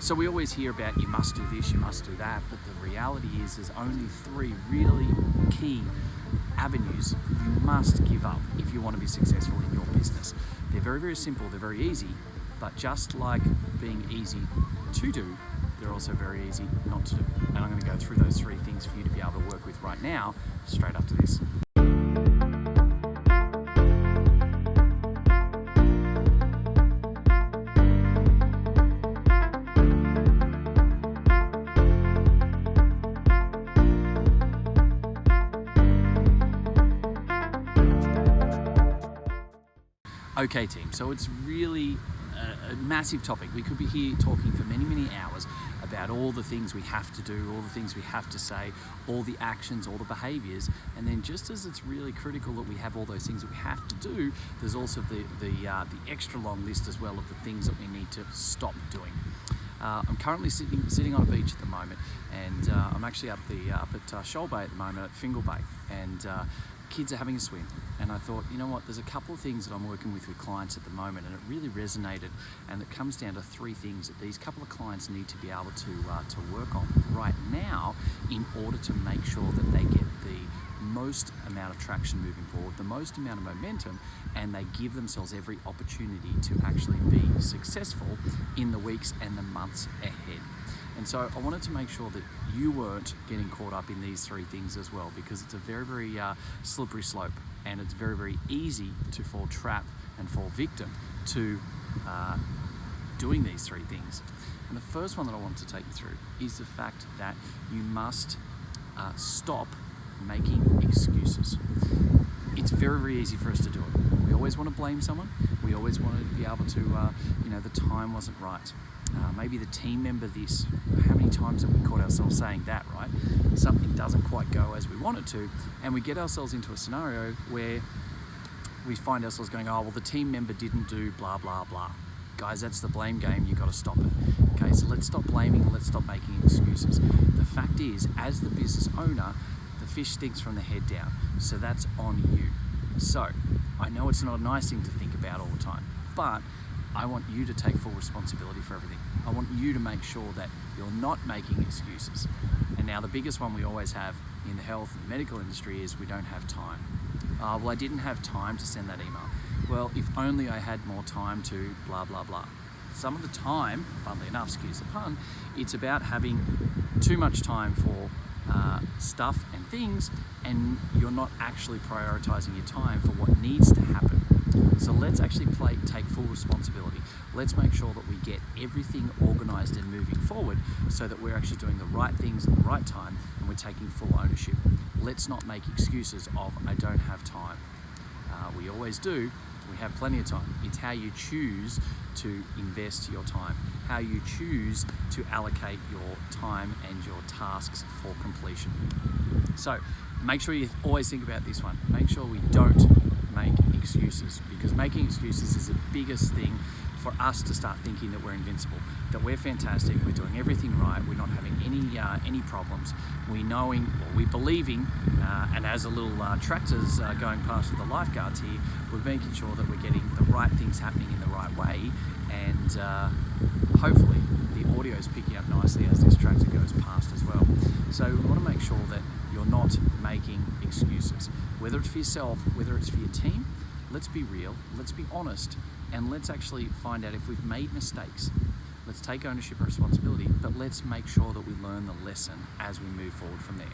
So we always hear about you must do this, you must do that, but the reality is there's only 3 really key avenues you must give up if you want to be successful in your business. They're very, very simple, they're very easy, but just like being easy to do, they're also very easy not to do. And I'm going to go through those 3 things for you to be able to work with right now, straight after this. Okay team, so it's really a massive topic. We could be here talking for many, many hours about all the things we have to do, all the things we have to say, all the actions, all the behaviors, and then just as it's really critical that we have all those things that we have to do, there's also the extra long list as well of the things that we need to stop doing. I'm currently sitting on a beach at the moment, and I'm actually up at Shoal Bay at the moment, at Fingal Bay, and kids are having a swim, and I thought, you know what, there's a couple of things that I'm working with clients at the moment, and it really resonated, and it comes down to 3 things that these couple of clients need to be able to work on right now in order to make sure that they get the most amount of traction moving forward, the most amount of momentum, and they give themselves every opportunity to actually be successful in the weeks and the months ahead. And so I wanted to make sure that you weren't getting caught up in these 3 things as well, because it's a very, very slippery slope, and it's very, very easy to fall trap and fall victim to doing these 3 things. And the first one that I want to take you through is the fact that you must stop making excuses. It's very, very easy for us to do it. We always want to blame someone. We always want to be able to, the time wasn't right. Maybe the team member this. How many times have we caught ourselves saying that, right? Something doesn't quite go as we want it to, and we get ourselves into a scenario where we find ourselves going, oh, well, the team member didn't do blah, blah, blah. Guys, that's the blame game. You've got to stop it. Okay, so let's stop blaming and let's stop making excuses. The fact is, as the business owner, the fish stinks from the head down, so that's on you. So I know it's not a nice thing to think about all the time, but I want you to take full responsibility for everything. I want you to make sure that you're not making excuses. And now the biggest one we always have in the health and medical industry is we don't have time. Well, I didn't have time to send that email. Well, if only I had more time to blah, blah, blah. Some of the time, funnily enough, excuse the pun, it's about having too much time for stuff and things, and you're not actually prioritizing your time for what needs to happen. So let's actually take full responsibility. Let's make sure that we get everything organized and moving forward so that we're actually doing the right things at the right time and we're taking full ownership. Let's not make excuses of, I don't have time. We always do. We have plenty of time. It's how you choose to invest your time, how you choose to allocate your time and your tasks for completion. So make sure you always think about this one. Make sure we don't make excuses, because making excuses is the biggest thing for us to start thinking that we're invincible, that we're fantastic, we're doing everything right, we're not having any problems, we believing, and as a little tractor's going past with the lifeguards here, we're making sure that we're getting the right things happening in the right way, and hopefully the audio is picking up nicely as this tractor goes past as well. So we want to make sure that you're not making excuses, whether it's for yourself, whether it's for your team. Let's be real, let's be honest, and let's actually find out if we've made mistakes. Let's take ownership and responsibility, but let's make sure that we learn the lesson as we move forward from there.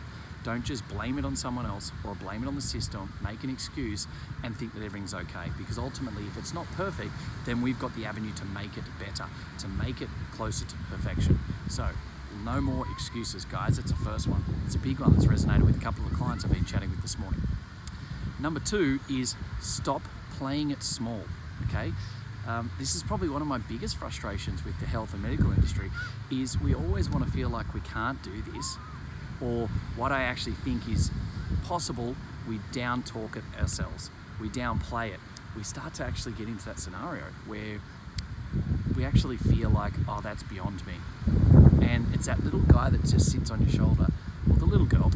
Don't just blame it on someone else or blame it on the system, make an excuse and think that everything's okay, because ultimately if it's not perfect, then we've got the avenue to make it better, to make it closer to perfection. So no more excuses, guys. That's the first one. It's a big one that's resonated with a couple of clients I've been chatting with this morning. Number 2 is stop playing it small, okay? This is probably one of my biggest frustrations with the health and medical industry, is we always want to feel like we can't do this, or what I actually think is possible, we down talk it ourselves, we downplay it. We start to actually get into that scenario where we actually feel like, oh, that's beyond me. And it's that little guy that just sits on your shoulder, or the little girl,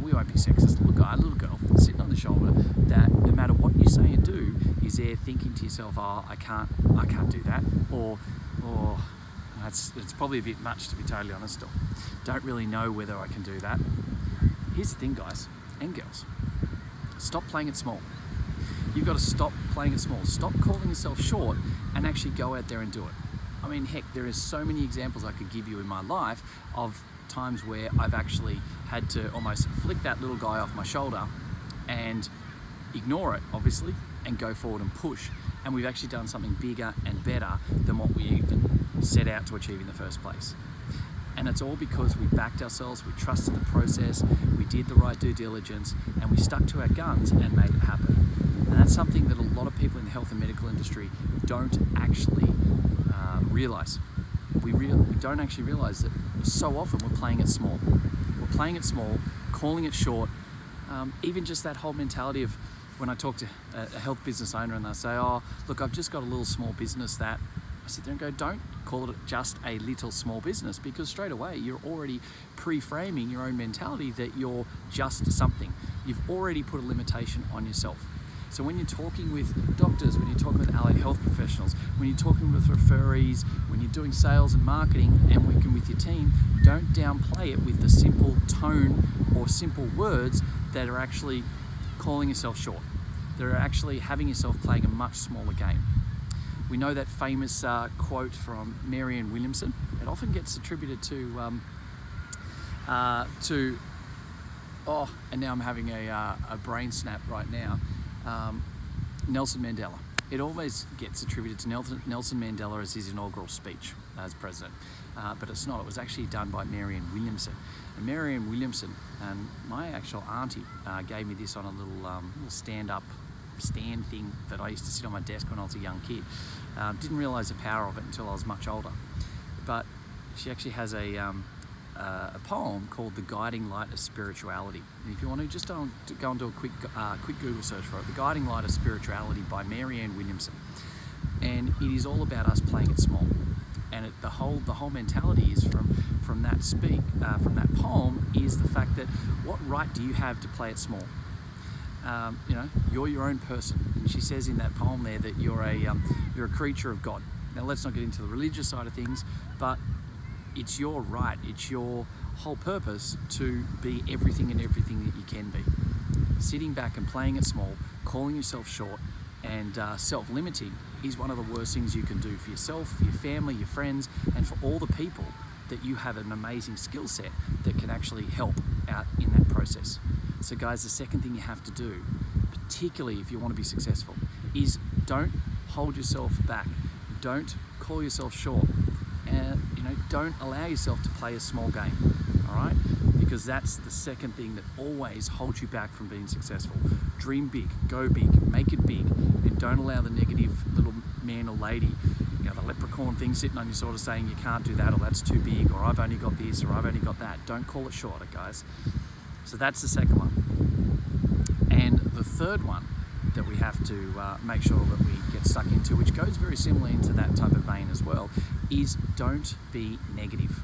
we won't be sexist, little guy, little girl, sitting on the shoulder, that no matter what you say and do, is there thinking to yourself, oh, I can't do that, or it's probably a bit much, to be totally honest. Don't really know whether I can do that. Here's the thing, guys and girls. Stop playing it small. You've got to stop playing it small. Stop calling yourself short and actually go out there and do it. I mean, heck, there is so many examples I could give you in my life of times where I've actually had to almost flick that little guy off my shoulder and ignore it, obviously, and go forward and push. And we've actually done something bigger and better than what we even set out to achieve in the first place. And it's all because we backed ourselves, we trusted the process, we did the right due diligence, and we stuck to our guns and made it happen. And that's something that a lot of people in the health and medical industry don't actually realize. We don't actually realize that so often we're playing it small. We're playing it small, calling it short. Even just that whole mentality of when I talk to a health business owner and they say, oh, look, I've just got a little small business that, I sit there and go, don't call it just a little small business, because straight away you're already pre-framing your own mentality that you're just something. You've already put a limitation on yourself. So when you're talking with doctors, when you're talking with allied health professionals, when you're talking with referees, when you're doing sales and marketing and working with your team, don't downplay it with the simple tone or simple words that are actually calling yourself short. They're actually having yourself playing a much smaller game. We know that famous quote from Marianne Williamson. It often gets attributed to and now I'm having a brain snap right now. Nelson Mandela. It always gets attributed to Nelson Mandela as his inaugural speech as president, but it's not. It was actually done by Marianne Williamson. And Marianne Williamson, and my actual auntie gave me this on a little stand thing that I used to sit on my desk when I was a young kid. Didn't realise the power of it until I was much older. But she actually has a poem called "The Guiding Light of Spirituality." And if you want to just go and do a quick Google search for it, "The Guiding Light of Spirituality" by Marianne Williamson. And it is all about us playing it small. And the whole mentality is from that poem is the fact that what right do you have to play it small? You're your own person. And she says in that poem there that you're a creature of God. Now let's not get into the religious side of things, but it's your right, it's your whole purpose to be everything and everything that you can be. Sitting back and playing it small, calling yourself short, and self-limiting is one of the worst things you can do for yourself, for your family, your friends, and for all the people that you have an amazing skill set that can actually help out in that process. So guys, the second thing you have to do, particularly if you want to be successful, is don't hold yourself back. Don't call yourself short. And don't allow yourself to play a small game, all right? Because that's the second thing that always holds you back from being successful. Dream big, go big, make it big, and don't allow the negative little man or lady, the leprechaun thing sitting on you sort of saying you can't do that, or that's too big, or I've only got this, or I've only got that. Don't call it short, guys. So that's the second one. And the third one that we have to make sure that we get stuck into, which goes very similarly into that type of vein as well, is don't be negative.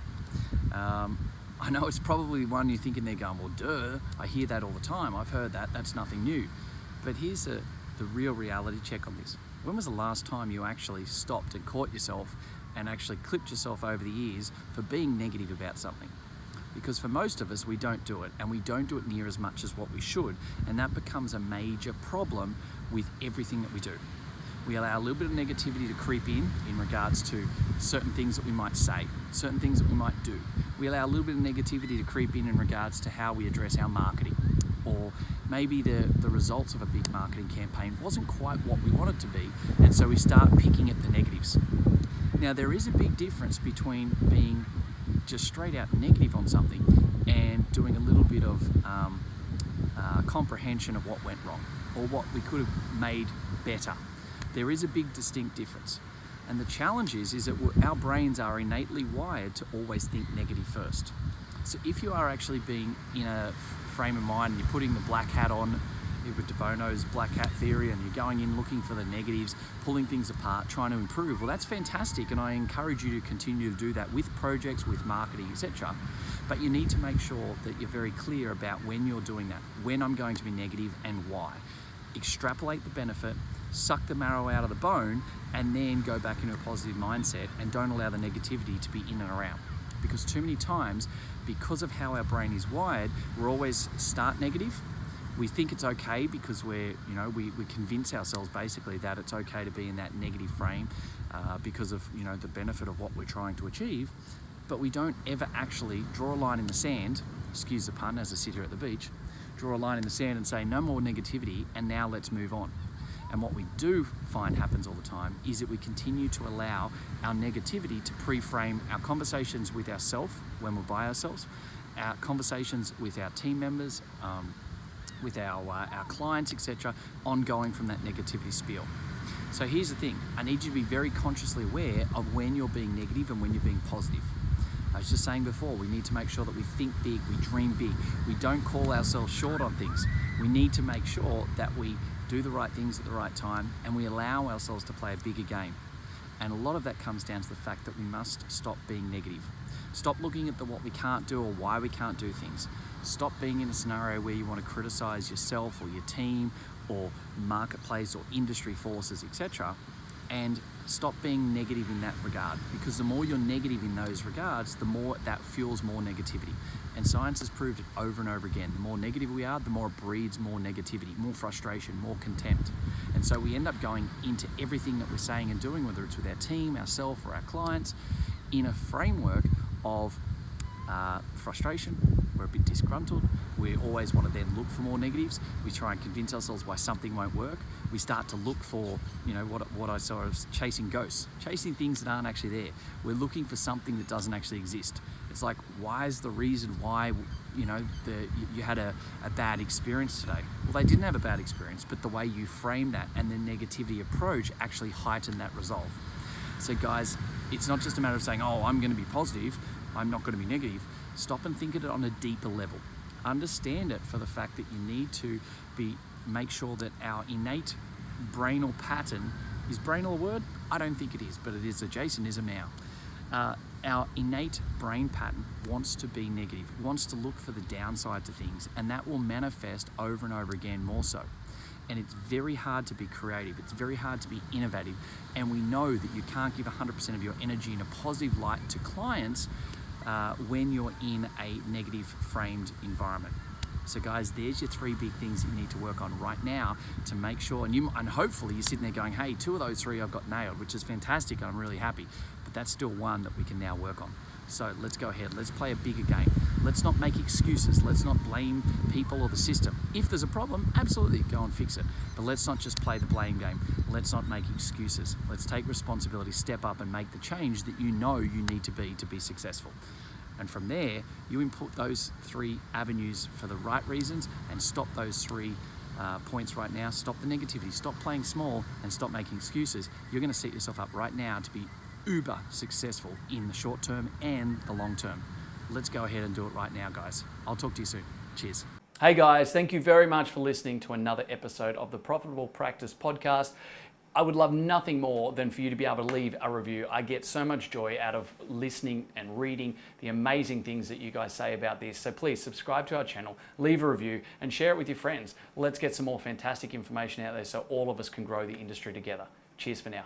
I know it's probably one you're thinking there going, well, duh, I hear that all the time. I've heard that. That's nothing new. But here's the real reality check on this. When was the last time you actually stopped and caught yourself and actually clipped yourself over the ears for being negative about something? Because for most of us, we don't do it, and we don't do it near as much as what we should, and that becomes a major problem with everything that we do. We allow a little bit of negativity to creep in regards to certain things that we might say, certain things that we might do. We allow a little bit of negativity to creep in regards to how we address our marketing, or maybe the results of a big marketing campaign wasn't quite what we want it to be, and so we start picking at the negatives. Now, there is a big difference between being just straight out negative on something and doing a little bit of comprehension of what went wrong or what we could have made better. There is a big distinct difference. And the challenge is that our brains are innately wired to always think negative first. So if you are actually being in a frame of mind and you're putting the black hat on, with de Bono's black hat theory, and you're going in looking for the negatives, pulling things apart, trying to improve, well, that's fantastic, and I encourage you to continue to do that with projects, with marketing, etc. But you need to make sure that you're very clear about when you're doing that, when I'm going to be negative and why. Extrapolate the benefit, suck the marrow out of the bone, and then go back into a positive mindset and don't allow the negativity to be in and around. Because too many times, because of how our brain is wired, we're always start negative. We think it's okay because we convince ourselves basically that it's okay to be in that negative frame because of the benefit of what we're trying to achieve. But we don't ever actually draw a line in the sand, excuse the pun as I sit here at the beach, draw a line in the sand and say no more negativity and now let's move on. And what we do find happens all the time is that we continue to allow our negativity to pre-frame our conversations with ourselves when we're by ourselves, our conversations with our team members, with our clients, etc., ongoing from that negativity spiel. So here's the thing, I need you to be very consciously aware of when you're being negative and when you're being positive. I was just saying before, we need to make sure that we think big, we dream big, we don't call ourselves short on things. We need to make sure that we do the right things at the right time and we allow ourselves to play a bigger game. And a lot of that comes down to the fact that we must stop being negative. Stop looking at what we can't do or why we can't do things. Stop being in a scenario where you want to criticize yourself or your team or marketplace or industry forces, etc. And stop being negative in that regard, because the more you're negative in those regards, the more that fuels more negativity. And science has proved it over and over again. The more negative we are, the more it breeds more negativity, more frustration, more contempt. And so we end up going into everything that we're saying and doing, whether it's with our team, ourselves, or our clients, in a framework of frustration. We're a bit disgruntled. We always want to then look for more negatives. We try and convince ourselves why something won't work. We start to look for, what I saw as chasing ghosts, chasing things that aren't actually there. We're looking for something that doesn't actually exist. It's like, why is the reason why, you had a bad experience today? Well, they didn't have a bad experience, but the way you frame that and the negativity approach actually heightened that resolve. So guys, it's not just a matter of saying, oh, I'm going to be positive, I'm not going to be negative. Stop and think of it on a deeper level. Understand it for the fact that you need to make sure that our innate brainal pattern, is brainal a word? I don't think it is, but it is a Jasonism now. Our innate brain pattern wants to be negative, wants to look for the downside to things, and that will manifest over and over again more so. And it's very hard to be creative, it's very hard to be innovative, and we know that you can't give 100% of your energy in a positive light to clients when you're in a negative framed environment. So guys, there's your 3 big things that you need to work on right now to make sure, and hopefully you're sitting there going, hey, 2 of those 3 I've got nailed, which is fantastic, and I'm really happy, but that's still 1 that we can now work on. So let's go ahead, let's play a bigger game. Let's not make excuses, let's not blame people or the system. If there's a problem, absolutely go and fix it. But let's not just play the blame game. Let's not make excuses. Let's take responsibility, step up and make the change that you know you need to be successful. And from there, you input those 3 avenues for the right reasons and stop those 3 points right now. Stop the negativity, stop playing small and stop making excuses. You're gonna set yourself up right now to be uber successful in the short term and the long term. Let's go ahead and do it right now, guys. I'll talk to you soon. Cheers. Hey guys, thank you very much for listening to another episode of the Profitable Practice Podcast. I would love nothing more than for you to be able to leave a review. I get so much joy out of listening and reading the amazing things that you guys say about this. So please subscribe to our channel, leave a review, and share it with your friends. Let's get some more fantastic information out there so all of us can grow the industry together. Cheers for now.